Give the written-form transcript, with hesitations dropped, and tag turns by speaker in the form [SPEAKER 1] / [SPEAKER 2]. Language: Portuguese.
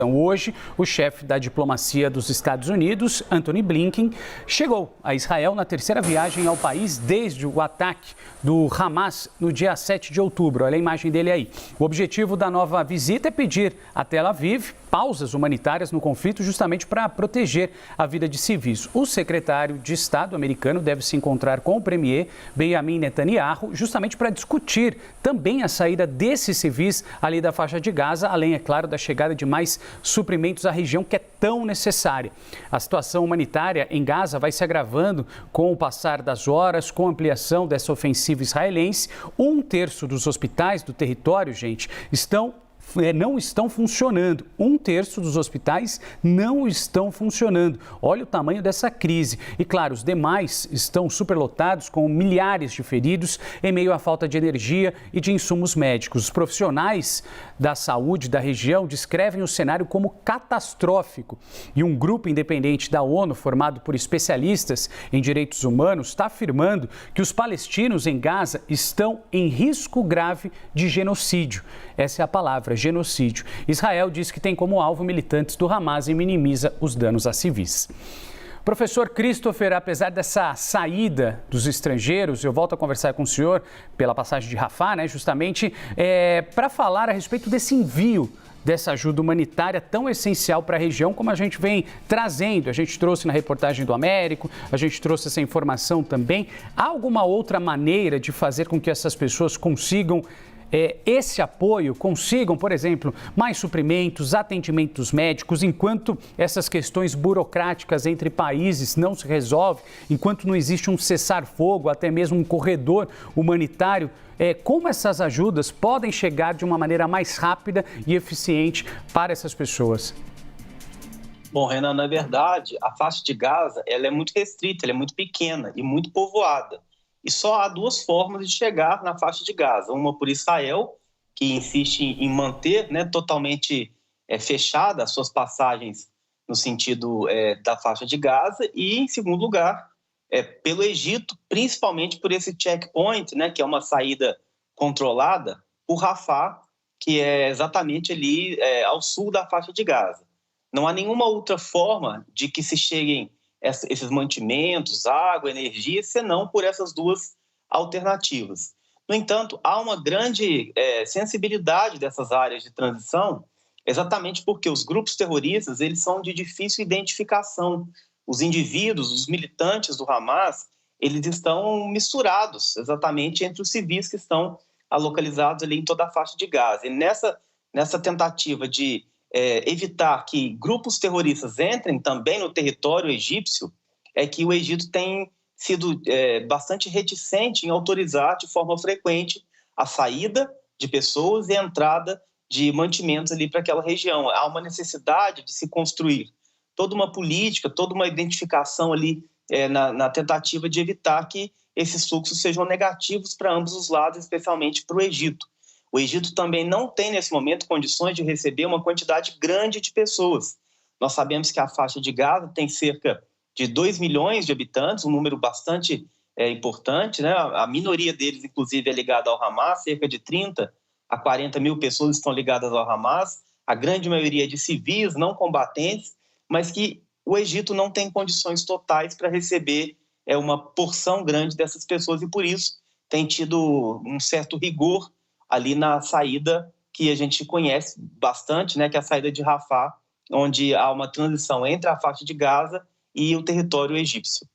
[SPEAKER 1] Então, hoje, o chefe da diplomacia dos Estados Unidos, Antony Blinken, chegou a Israel na terceira viagem ao país desde o ataque do Hamas no dia 7 de outubro. Olha a imagem dele aí. O objetivo da nova visita é pedir a Tel Aviv pausas humanitárias no conflito, justamente para proteger a vida de civis. O secretário de Estado americano deve se encontrar com o premier Benjamin Netanyahu, justamente para discutir também a saída desses civis ali da faixa de Gaza, além, é claro, da chegada de mais suprimentos à região que é tão necessária. A situação humanitária em Gaza vai se agravando com o passar das horas, com a ampliação dessa ofensiva israelense. 1/3 dos hospitais do território, gente, não estão funcionando. 1/3 dos hospitais não estão funcionando. Olha o tamanho dessa crise. E, claro, os demais estão superlotados, com milhares de feridos em meio à falta de energia e de insumos médicos. Os profissionais da saúde da região descrevem o cenário como catastrófico. E um grupo independente da ONU, formado por especialistas em direitos humanos, está afirmando que os palestinos em Gaza estão em risco grave de genocídio. Essa é a palavra, genocídio. Israel diz que tem como alvo militantes do Hamas e minimiza os danos a civis. Professor Christopher, apesar dessa saída dos estrangeiros, eu volto a conversar com o senhor pela passagem de Rafah, justamente para falar a respeito desse envio dessa ajuda humanitária tão essencial para a região, como a gente vem trazendo. A gente trouxe na reportagem do Américo, a gente trouxe essa informação também. Há alguma outra maneira de fazer com que essas pessoas consigam esse apoio, consigam, por exemplo, mais suprimentos, atendimentos médicos, enquanto essas questões burocráticas entre países não se resolvem, enquanto não existe um cessar-fogo, até mesmo um corredor humanitário, como essas ajudas podem chegar de uma maneira mais rápida e eficiente para essas pessoas?
[SPEAKER 2] Bom, Renan, na verdade, a faixa de Gaza ela é muito restrita, ela é muito pequena e muito povoada. E só há duas formas de chegar na faixa de Gaza. Uma por Israel, que insiste em manter totalmente fechada as suas passagens no sentido da faixa de Gaza. E, em segundo lugar, pelo Egito, principalmente por esse checkpoint, que é uma saída controlada, por Rafah, que é exatamente ali ao sul da faixa de Gaza. Não há nenhuma outra forma de que se cheguem esses mantimentos, água, energia, senão por essas duas alternativas. No entanto, há uma grande sensibilidade dessas áreas de transição, exatamente porque os grupos terroristas eles são de difícil identificação. Os indivíduos, os militantes do Hamas, eles estão misturados exatamente entre os civis que estão localizados ali em toda a faixa de Gaza. E nessa tentativa de evitar que grupos terroristas entrem também no território egípcio, é que o Egito tem sido bastante reticente em autorizar de forma frequente a saída de pessoas e a entrada de mantimentos ali para aquela região. Há uma necessidade de se construir toda uma política, toda uma identificação ali na tentativa de evitar que esses fluxos sejam negativos para ambos os lados, especialmente para o Egito. O Egito também não tem, nesse momento, condições de receber uma quantidade grande de pessoas. Nós sabemos que a faixa de Gaza tem cerca de 2 milhões de habitantes, um número bastante importante. A minoria deles, inclusive, é ligada ao Hamas, cerca de 30 a 40 mil pessoas estão ligadas ao Hamas. A grande maioria é de civis, não combatentes, mas que o Egito não tem condições totais para receber uma porção grande dessas pessoas e, por isso, tem tido um certo rigor ali na saída que a gente conhece bastante, que é a saída de Rafah, onde há uma transição entre a faixa de Gaza e o território egípcio.